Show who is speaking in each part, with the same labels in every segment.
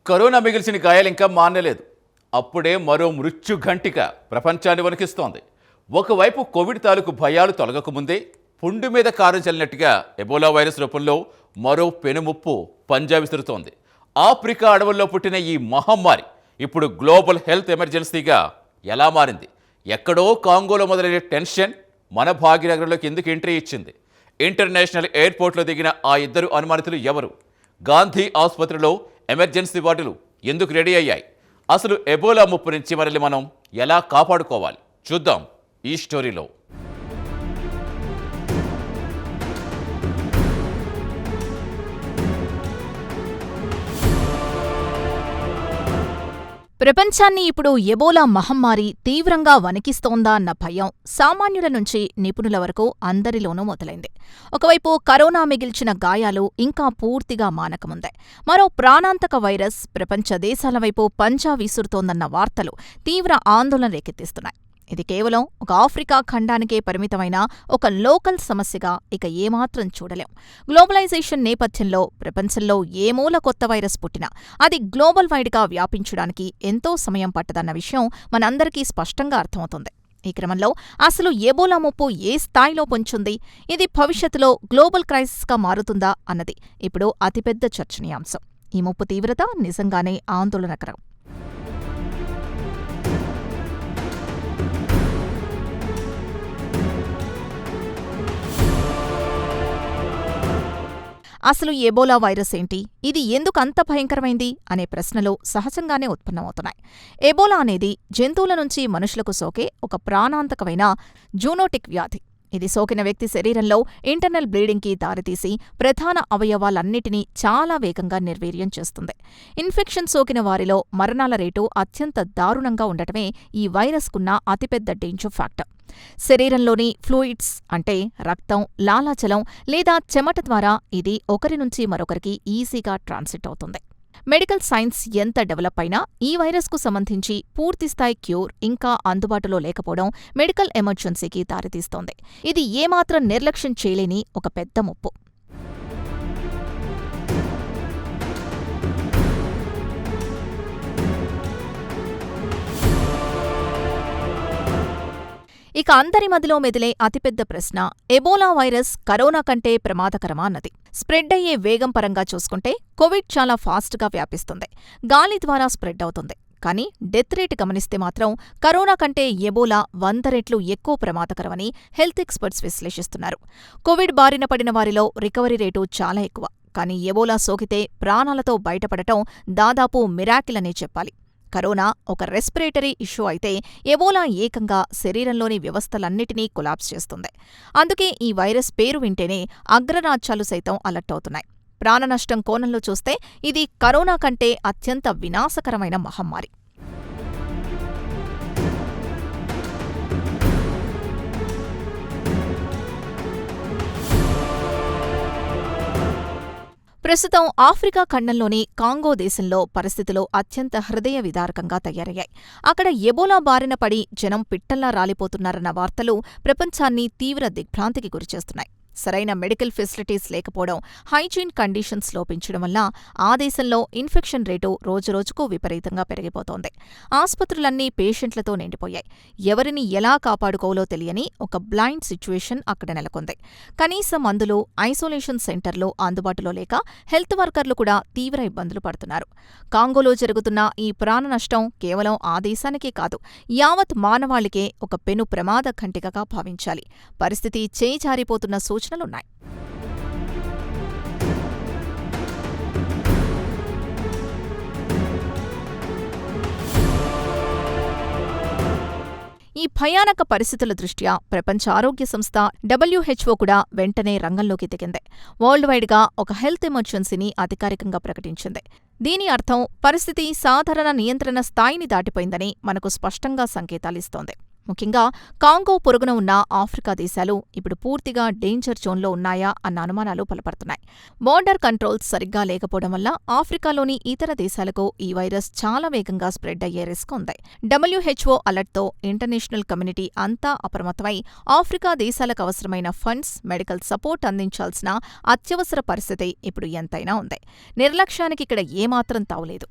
Speaker 1: Corona మిగిల్చిన గాయాలింకా మానలేదు. అప్పుడే మరో మృత్యు ఘంటిక ప్రపంచాన్ని వణికిస్తోంది. ఒకవైపు కోవిడ్ తాలూకు భయాలు తొలగకముందే పుండు మీద కారం చల్లినట్టుగా ఎబోలా వైరస్ రూపంలో మరో పెనుముప్పు పంజా విసురుతోంది. ఆఫ్రికా అడవుల్లో పుట్టిన ఈ మహమ్మారి ఇప్పుడు గ్లోబల్ హెల్త్ ఎమర్జెన్సీగా ఎలా మారింది? ఎక్కడో కాంగోలో మొదలైన టెన్షన్ మన భాగ్యనగరంలోకి ఎందుకు ఎంట్రీ ఇచ్చింది? ఇంటర్నేషనల్ ఎయిర్పోర్ట్లో దిగిన ఆ ఇద్దరు అనుమానితులు ఎవరు? గాంధీ ఆసుపత్రిలో ఎమర్జెన్సీ వార్డులు ఎందుకు రెడీ అయ్యాయి? అసలు ఎబోలా ముప్పు నుంచి మనల్ని మనం ఎలా కాపాడుకోవాలి? చూద్దాం ఈ స్టోరీలో.
Speaker 2: ప్రపంచాన్ని ఇప్పుడు ఎబోలా మహమ్మారి తీవ్రంగా వణికిస్తోందా అన్న భయం సామాన్యుల నుంచి నిపుణుల వరకు అందరిలోనూ మొదలైంది. ఒకవైపు కరోనా మిగిల్చిన గాయాలు ఇంకా పూర్తిగా మానకముందే మరో ప్రాణాంతక వైరస్ ప్రపంచ దేశాల వైపు పంజా విసురుతోందన్న వార్తలు తీవ్ర ఆందోళన రేకెత్తిస్తున్నాయి. ఇది కేవలం ఒక ఆఫ్రికా ఖండానికే పరిమితమైన ఒక లోకల్ సమస్యగా ఇక ఏమాత్రం చూడలేం. గ్లోబలైజేషన్ నేపథ్యంలో ప్రపంచంలో ఏ మూల కొత్త వైరస్ పుట్టినా అది గ్లోబల్ వైడ్గా వ్యాపించడానికి ఎంతో సమయం పట్టదన్న విషయం మనందరికీ స్పష్టంగా అర్థమవుతుంది. ఈ క్రమంలో అసలు ఎబోలా ముప్పు ఏ స్థాయిలో పొంచుంది? ఇది భవిష్యత్తులో గ్లోబల్ క్రైసిస్గా మారుతుందా అన్నది ఇప్పుడు అతిపెద్ద చర్చనీయాంశం. ఈ ముప్పు తీవ్రత నిజంగానే ఆందోళనకరం. అసలు ఎబోలా వైరస్ ఏంటి? ఇది ఎందుకు అంత భయంకరమైంది అనే ప్రశ్నలు సహజంగానే ఉత్పన్నమవుతున్నాయి. ఎబోలా అనేది జంతువుల నుంచి మనుషులకు సోకే ఒక ప్రాణాంతకమైన జూనోటిక్ వ్యాధి. ఇది సోకిన వ్యక్తి శరీరంలో ఇంటర్నల్ బ్లీడింగ్కి దారితీసి ప్రధాన అవయవాలన్నిటినీ చాలా వేగంగా నిర్వీర్యం చేస్తుంది. ఇన్ఫెక్షన్ సోకిన వారిలో మరణాల రేటు అత్యంత దారుణంగా ఉండటమే ఈ వైరస్కున్న అతిపెద్ద డేంజర్ ఫ్యాక్టర్. శరీరంలోని ఫ్లూయిడ్స్ అంటే రక్తం, లాలాజలం లేదా చెమట ద్వారా ఇది ఒకరి నుంచి మరొకరికి ఈజీగా ట్రాన్సిట్ అవుతుంది. మెడికల్ సైన్స్ ఎంత డెవలప్ అయినా ఈ వైరస్కు సంబంధించి పూర్తిస్థాయి క్యూర్ ఇంకా అందుబాటులో లేకపోవడం మెడికల్ ఎమర్జెన్సీకి దారితీస్తోంది. ఇది ఏమాత్రం నిర్లక్ష్యం చేయలేని ఒక పెద్ద ముప్పు. ఇక అందరి మదిలో మెదిలే అతిపెద్ద ప్రశ్న ఎబోలా వైరస్ కరోనా కంటే ప్రమాదకరమా అన్నది. స్ప్రెడ్ అయ్యే వేగం పరంగా చూసుకుంటే కోవిడ్ చాలా ఫాస్ట్గా వ్యాపిస్తుంది, గాలి ద్వారా స్ప్రెడ్ అవుతుంది. కానీ డెత్ రేట్ గమనిస్తే మాత్రం కరోనా కంటే ఎబోలా 100 రెట్లు ఎక్కువ ప్రమాదకరమని హెల్త్ ఎక్స్పర్ట్స్ విశ్లేషిస్తున్నారు. కోవిడ్ బారిన పడిన వారిలో రికవరీ రేటు చాలా ఎక్కువ. కానీ ఎబోలా సోకితే ప్రాణాలతో బయటపడటం దాదాపు మిరాకిల్ అనే చెప్పాలి. కరోనా ఒక రెస్పిరేటరీ ఇష్యూ అయితే ఎబోలా ఏకంగా శరీరంలోని వ్యవస్థలన్నిటినీ కొలాప్స్ చేస్తుంది. అందుకే ఈ వైరస్ పేరు వింటేనే అగ్రరాజ్యాలు సైతం అలర్ట్ అవుతున్నాయి. ప్రాణనష్టం కోణంలో చూస్తే ఇది కరోనా కంటే అత్యంత వినాశకరమైన మహమ్మారి. ప్రస్తుతం ఆఫ్రికా ఖండంలోని కాంగో దేశంలో పరిస్థితులు అత్యంత హృదయ విదారకంగా తయారయ్యాయి. అక్కడ ఎబోలా బారిన పడి జనం పిట్టల్లా రాలిపోతున్నారన్న వార్తలు ప్రపంచాన్ని తీవ్ర దిగ్భ్రాంతికి గురిచేస్తున్నాయి. సరైన మెడికల్ ఫెసిలిటీస్ లేకపోవడం, హైజీన్ కండిషన్స్ లోపించడం వల్ల ఆ దేశంలో ఇన్ఫెక్షన్ రేటు రోజురోజుకు విపరీతంగా పెరిగిపోతోంది. ఆసుపత్రులన్నీ పేషెంట్లతో నిండిపోయాయి. ఎవరిని ఎలా కాపాడుకోవాలో తెలియని ఒక బ్లైండ్ సిచ్యువేషన్ అక్కడ నెలకొంది. కనీస మందులు, ఐసోలేషన్ సెంటర్లు అందుబాటులో లేక హెల్త్ వర్కర్లు కూడా తీవ్ర ఇబ్బందులు పడుతున్నారు. కాంగోలో జరుగుతున్న ఈ ప్రాణ నష్టం కేవలం ఆ దేశానికే కాదు, యావత్ మానవాళికే ఒక పెను ప్రమాద ఘంటికగా భావించాలి. పరిస్థితి చేయిజారిపోతున్న సూచనలున్నాయి. ఈ భయానక పరిస్థితుల దృష్ట్యా ప్రపంచ ఆరోగ్య సంస్థ WHO కూడా వెంటనే రంగంలోకి దిగింది. వరల్డ్ వైడ్గా ఒక హెల్త్ ఎమర్జెన్సీని అధికారికంగా ప్రకటించింది. దీని అర్థం పరిస్థితి సాధారణ నియంత్రణ స్థాయిని దాటిపోయిందని మనకు స్పష్టంగా సంకేతాలిస్తోంది. ముఖ్యంగా కాంగో పొరుగున ఉన్న ఆఫ్రికా దేశాలు ఇప్పుడు పూర్తిగా డేంజర్ జోన్లో ఉన్నాయా అన్న అనుమానాలు బలపడుతున్నాయి. బోర్డర్ కంట్రోల్స్ సరిగ్గా లేకపోవడం వల్ల ఆఫ్రికాలోని ఇతర దేశాలకు ఈ వైరస్ చాలా వేగంగా స్ప్రెడ్ అయ్యే రిస్క్ ఉంది. WHO అలర్ట్తో ఇంటర్నేషనల్ కమ్యూనిటీ అంతా అప్రమత్తమై ఆఫ్రికా దేశాలకు అవసరమైన ఫండ్స్, మెడికల్ సపోర్ట్ అందించాల్సిన అత్యవసర పరిస్థితి ఇప్పుడు ఎంతైనా ఉంది. నిర్లక్ష్యానికి ఇక్కడ ఏమాత్రం తావులేదు.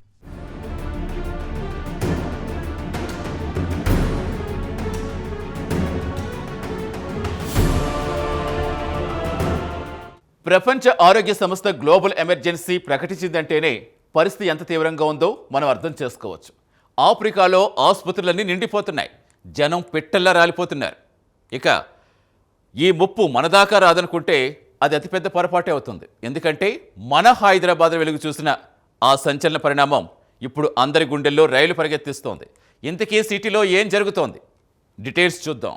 Speaker 1: ప్రపంచ ఆరోగ్య సంస్థ గ్లోబల్ ఎమర్జెన్సీ ప్రకటించిందంటేనే పరిస్థితి ఎంత తీవ్రంగా ఉందో మనం అర్థం చేసుకోవచ్చు. ఆఫ్రికాలో ఆసుపత్రులన్నీ నిండిపోతున్నాయి, జనం పిట్టల్లా రాలిపోతున్నారు. ఇక ఈ ముప్పు మనదాకా రాదనుకుంటే అది అతిపెద్ద పొరపాటే అవుతుంది. ఎందుకంటే మన హైదరాబాద్ వెలుగు చూసిన ఆ సంచలన పరిణామం ఇప్పుడు అందరి గుండెల్లో రైలు పరిగెత్తిస్తోంది. ఇంతకీ సిటీలో ఏం జరుగుతోంది? డీటెయిల్స్ చూద్దాం.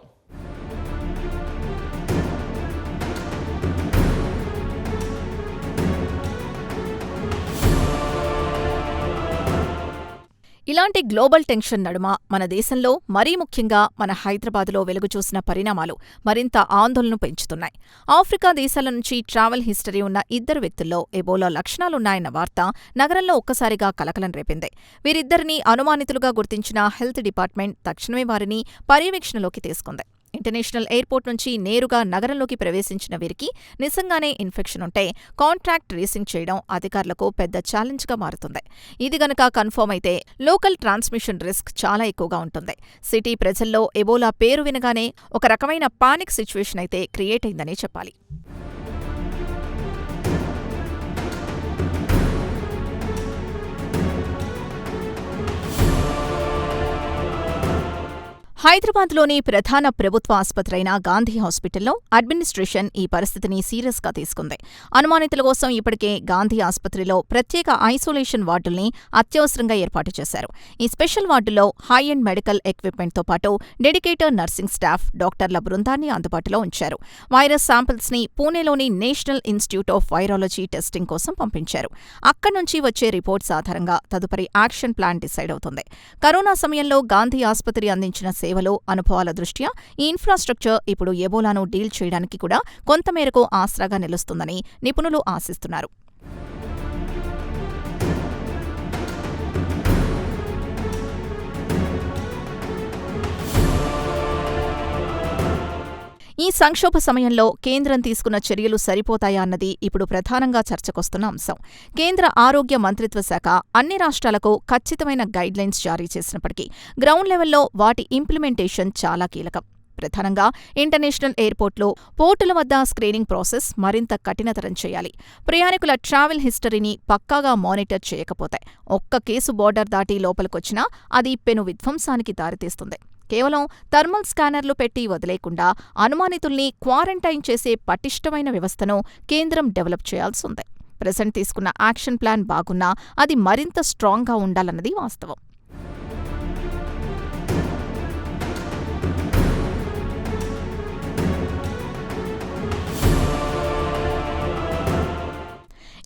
Speaker 2: ఇలాంటి గ్లోబల్ టెన్షన్ నడుమ మన దేశంలో మరీ ముఖ్యంగా మన హైదరాబాదులో వెలుగుచూసిన పరిణామాలు మరింత ఆందోళన పెంచుతున్నాయి. ఆఫ్రికా దేశాల నుంచి ట్రావెల్ హిస్టరీ ఉన్న 2 వ్యక్తుల్లో ఎబోలా లక్షణాలున్నాయన్న వార్త నగరంలో ఒక్కసారిగా కలకలం రేపింది. వీరిద్దరినీ అనుమానితులుగా గుర్తించిన హెల్త్ డిపార్ట్మెంట్ తక్షణమే వారిని పర్యవేక్షణలోకి తీసుకుంది. ఇంటర్నేషనల్ ఎయిర్పోర్ట్ నుంచి నేరుగా నగరంలోకి ప్రవేశించిన వీరికి నిజంగానే ఇన్ఫెక్షన్ ఉంటే కాంట్రాక్ట్ ట్రేసింగ్ చేయడం అధికారులకు పెద్ద ఛాలెంజ్గా మారుతుంది. ఇది గనక కన్ఫర్మ్ అయితే లోకల్ ట్రాన్స్మిషన్ రిస్క్ చాలా ఎక్కువగా ఉంటుంది. సిటీ ప్రజల్లో ఎబోలా పేరు వినగానే ఒక రకమైన పానిక్ సిచ్యువేషన్ అయితే క్రియేట్ అయిందనే చెప్పాలి. హైదరాబాద్లోని ప్రధాన ప్రభుత్వ ఆసుపత్రైన గాంధీ హాస్పిటల్లో అడ్మినిస్ట్రేషన్ ఈ పరిస్థితిని సీరియస్గా తీసుకుంది. అనుమానితుల కోసం ఇప్పటికే గాంధీ ఆసుపత్రిలో ప్రత్యేక ఐసోలేషన్ వార్డుల్ని అత్యవసరంగా ఏర్పాటు చేశారు. ఈ స్పెషల్ వార్డుల్లో హై అండ్ మెడికల్ ఎక్విప్మెంట్తో పాటు డెడికేటెడ్ నర్సింగ్ స్టాఫ్, డాక్టర్ల బృందాన్ని అందుబాటులో ఉంచారు. వైరస్ శాంపిల్స్ని పూణేలోని national institute of virology testing కోసం పంపించారు. అక్కడి నుంచి వచ్చే రిపోర్ట్స్ ఆధారంగా తదుపరి యాక్షన్ ప్లాన్ డిసైడ్ అవుతుంది. కరోనా సమయంలో గాంధీ ఆసుపత్రి అందించిన సేవలు, అనుభవాల దృష్ట్యా ఈ ఇన్ఫ్రాస్ట్రక్చర్ ఇప్పుడు ఎబోలాను డీల్ చేయడానికి కూడా కొంతమేరకు ఆసరాగా నిలుస్తుందని నిపుణులు ఆశిస్తున్నారు. ఈ సంక్షోభ సమయంలో కేంద్రం తీసుకున్న చర్యలు సరిపోతాయా అన్నది ఇప్పుడు ప్రధానంగా చర్చకొస్తున్న అంశం. కేంద్ర ఆరోగ్య మంత్రిత్వ శాఖ అన్ని రాష్ట్రాలకు ఖచ్చితమైన గైడ్లైన్స్ జారీ చేసినప్పటికీ గ్రౌండ్ లెవెల్లో వాటి ఇంప్లిమెంటేషన్ చాలా కీలకం. ప్రధానంగా ఇంటర్నేషనల్ ఎయిర్పోర్ట్లో పోర్టుల వద్ద స్క్రీనింగ్ ప్రాసెస్ మరింత కఠినతరం చేయాలి. ప్రయాణికుల ట్రావెల్ హిస్టరీని పక్కాగా మానిటర్ చేయకపోతే ఒక్క కేసు బోర్డర్ దాటి లోపలికొచ్చినా అది పెను విధ్వంసానికి దారితీస్తుంది. కేవలం థర్మల్ స్కానర్లు పెట్టి వదిలేకుండా అనుమానితుల్ని క్వారంటైన్ చేసే పటిష్టమైన వ్యవస్థను కేంద్రం డెవలప్ చేయాల్సిందే. ప్రెజెంట్ తీసుకున్న యాక్షన్ ప్లాన్ బాగున్నా అది మరింత స్ట్రాంగ్గా ఉండాలన్నది వాస్తవం.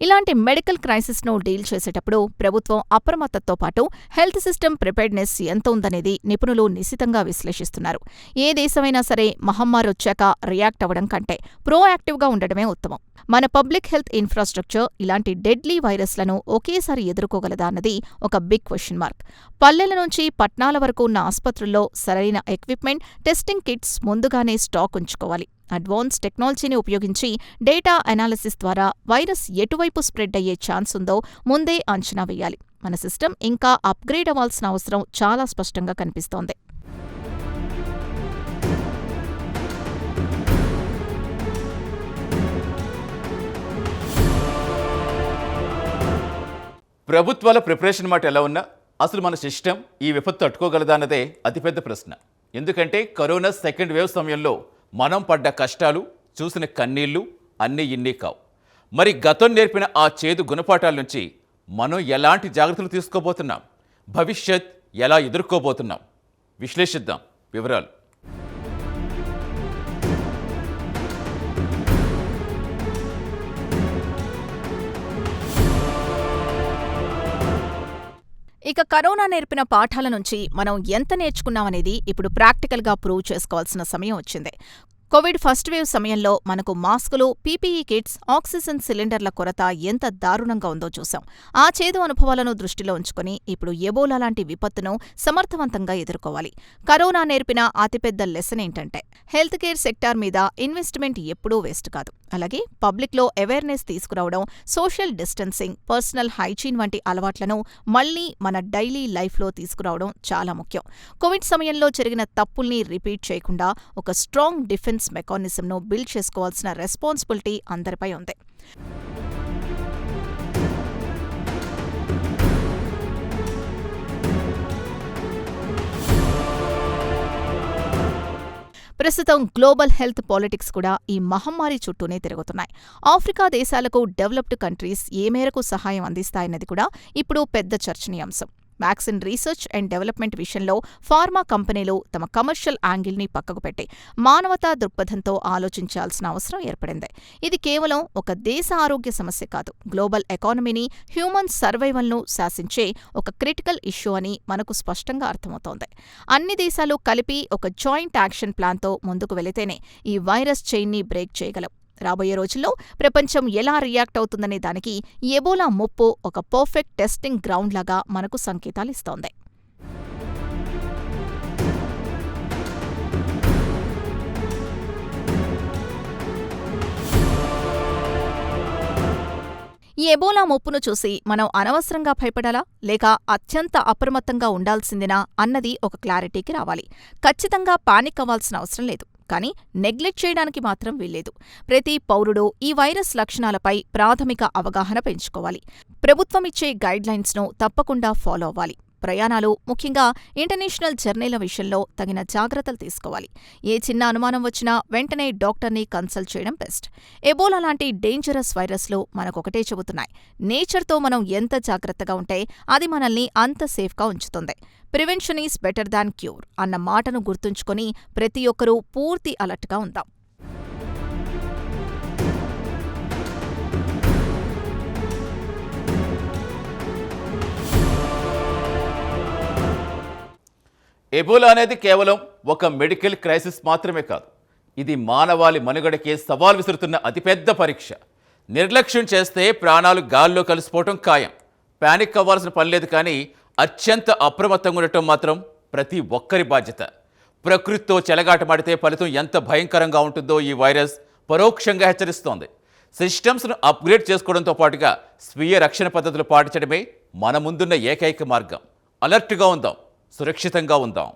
Speaker 2: ఇలాంటి మెడికల్ క్రైసిస్ను డీల్ చేసేటప్పుడు ప్రభుత్వం అప్రమత్తతో పాటు హెల్త్ సిస్టమ్ ప్రిపేర్డ్నెస్ ఎంత ఉందనేది నిపుణులు నిశితంగా విశ్లేషిస్తున్నారు. ఏ దేశమైనా సరే మహమ్మారొచ్చాక రియాక్ట్ అవ్వడం కంటే ప్రోయాక్టివ్గా ఉండడమే ఉత్తమం. మన పబ్లిక్ హెల్త్ ఇన్ఫ్రాస్ట్రక్చర్ ఇలాంటి డెడ్లీ వైరస్లను ఒకేసారి ఎదుర్కోగలదా అన్నది ఒక బిగ్ క్వశ్చన్ మార్క్. పల్లెల నుంచి పట్నాల వరకు ఉన్న ఆసుపత్రుల్లో సరైన ఎక్విప్మెంట్, టెస్టింగ్ కిట్స్ ముందుగానే స్టాక్ ఉంచుకోవాలి. అడ్వాన్స్ టెక్నాలజీని ఉపయోగించి డేటా అనాలిసిస్ ద్వారా వైరస్ ఎటువైపు స్ప్రెడ్ అయ్యే ఛాన్స్ ఉందో ముందే అంచనా వేయాలి. మన సిస్టమ్ ఇంకా అప్గ్రేడ్ అవ్వాల్సిన అవసరం చాలా స్పష్టంగా కనిపిస్తోంది.
Speaker 1: ప్రభుత్వాల ప్రిపరేషన్ మాట ఎలా ఉన్నా అసలు మన సిస్టమ్ ఈ విపత్తు తట్టుకోగలదా అన్నదే అతిపెద్ద ప్రశ్న. ఎందుకంటే కరోనా సెకండ్ వేవ్ సమయంలో మనం పడ్డ కష్టాలు, చూసిన కన్నీళ్లు అన్నీ ఇన్నీ కావు. మరి గతం నేర్పిన ఆ చేదు గుణపాఠాల నుంచి మనం ఎలాంటి జాగ్రత్తలు తీసుకోబోతున్నాం, భవిష్యత్ ఎలా ఎదుర్కోబోతున్నాం, విశ్లేషిద్దాం వివరాలు.
Speaker 2: ఇక కరోనా నేర్పిన పాఠాల నుంచి మనం ఎంత నేర్చుకున్నామనేది ఇప్పుడు ప్రాక్టికల్గా ప్రూవ్ చేసుకోవాల్సిన సమయం వచ్చింది. కోవిడ్ ఫస్ట్ వేవ్ సమయంలో మనకు మాస్కులు, పీపీఈ కిట్స్, ఆక్సిజన్ సిలిండర్ల కొరత ఎంత దారుణంగా ఉందో చూశాం. ఆ చేదు అనుభవాలను దృష్టిలో ఉంచుకుని ఇప్పుడు ఎబోలా లాంటి విపత్తును సమర్థవంతంగా ఎదుర్కోవాలి. కరోనా నేర్పిన అతిపెద్ద లెసన్ ఏంటంటే హెల్త్ కేర్ సెక్టార్ మీద ఇన్వెస్ట్మెంట్ ఎప్పుడూ వేస్ట్ కాదు. అలాగే పబ్లిక్లో అవేర్నెస్ తీసుకురావడం, సోషల్ డిస్టెన్సింగ్, పర్సనల్ హైజీన్ వంటి అలవాట్లను మళ్లీ మన డైలీ లైఫ్లో తీసుకురావడం చాలా ముఖ్యం. కోవిడ్ సమయంలో జరిగిన తప్పుల్ని రిపీట్ చేయకుండా ఒక స్ట్రాంగ్ డిఫెన్స్ మెకానిజంను బిల్డ్ చేసుకోవాల్సిన రెస్పాన్సిబిలిటీ అందరిపై ఉంది. ప్రస్తుతం గ్లోబల్ హెల్త్ పాలిటిక్స్ కూడా ఈ మహమ్మారి చుట్టూనే తిరుగుతున్నాయి. ఆఫ్రికా దేశాలకు డెవలప్డ్ కంట్రీస్ ఏ మేరకు సహాయం అందిస్తాయన్నది కూడా ఇప్పుడు పెద్ద చర్చనీయాంశం. వ్యాక్సిన్ రీసెర్చ్ అండ్ డెవలప్మెంట్ విషయంలో ఫార్మా కంపెనీలు తమ కమర్షియల్ యాంగిల్ని పక్కకు పెట్టి మానవతా దృక్పథంతో ఆలోచించాల్సిన అవసరం ఏర్పడింది. ఇది కేవలం ఒక దేశ ఆరోగ్య సమస్య కాదు, గ్లోబల్ ఎకానమీని, హ్యూమన్ సర్వైవల్ను శాసించే ఒక క్రిటికల్ ఇష్యూ అని మనకు స్పష్టంగా అర్థమవుతోంది. అన్ని దేశాలు కలిపి ఒక జాయింట్ యాక్షన్ ప్లాన్తో ముందుకు వెళితేనే ఈ వైరస్ చైన్ని బ్రేక్ చేయగలం. రాబోయే రోజుల్లో ప్రపంచం ఎలా రియాక్ట్ అవుతుందనే దానికి ఎబోలా ముప్పు ఒక పర్ఫెక్ట్ టెస్టింగ్ గ్రౌండ్ లాగా మనకు సంకేతాలిస్తోంది. ఈ ఎబోలా ముప్పును చూసి మనం అనవసరంగా భయపడాలా లేక అత్యంత అప్రమత్తంగా ఉండాల్సిందేనా అన్నది ఒక క్లారిటీకి రావాలి. ఖచ్చితంగా పానిక్ అవ్వాల్సిన అవసరం లేదు, కానీ నెగ్లెక్ట్ చేయడానికి మాత్రం వీల్లేదు. ప్రతి పౌరుడు ఈ వైరస్ లక్షణాలపై ప్రాథమిక అవగాహన పెంచుకోవాలి. ప్రభుత్వమిచ్చే గైడ్లైన్స్ను తప్పకుండా ఫాలో అవ్వాలి. ప్రయాణాలు, ముఖ్యంగా ఇంటర్నేషనల్ జర్నీల విషయంలో తగిన జాగ్రత్తలు తీసుకోవాలి. ఏ చిన్న అనుమానం వచ్చినా వెంటనే డాక్టర్ని కన్సల్ట్ చేయడం బెస్ట్. ఎబోలా లాంటి డేంజరస్ వైరస్లు మనకొకటే చెబుతున్నాయి: నేచర్తో మనం ఎంత జాగ్రత్తగా ఉంటే అది మనల్ని అంత సేఫ్గా ఉంచుతుంది. Prevention is better than cure అన్న మాటను గుర్తుంచుకొని ప్రతి ఒక్కరూ పూర్తి అలర్ట్గా ఉందాం.
Speaker 1: ఎబోలా అనేది కేవలం ఒక మెడికల్ క్రైసిస్ మాత్రమే కాదు, ఇది మానవాళి మనుగడకే సవాల్ విసురుతున్న అతిపెద్ద పరీక్ష. నిర్లక్ష్యం చేస్తే ప్రాణాలు గాల్లో కలిసిపోవటం ఖాయం. పానిక్ అవ్వాల్సిన పని లేదు, కానీ అత్యంత అప్రమత్తంగా ఉండటం మాత్రం ప్రతి ఒక్కరి బాధ్యత. ప్రకృతితో చెలగాటమాడితే ఫలితం ఎంత భయంకరంగా ఉంటుందో ఈ వైరస్ పరోక్షంగా హెచ్చరిస్తోంది. సిస్టమ్స్ను అప్గ్రేడ్ చేసుకోవడంతో పాటుగా స్వీయ రక్షణ పద్ధతులు పాటించడమే మన ముందున్న ఏకైక మార్గం. అలర్ట్గా ఉందాం, సురక్షితంగా ఉందాం.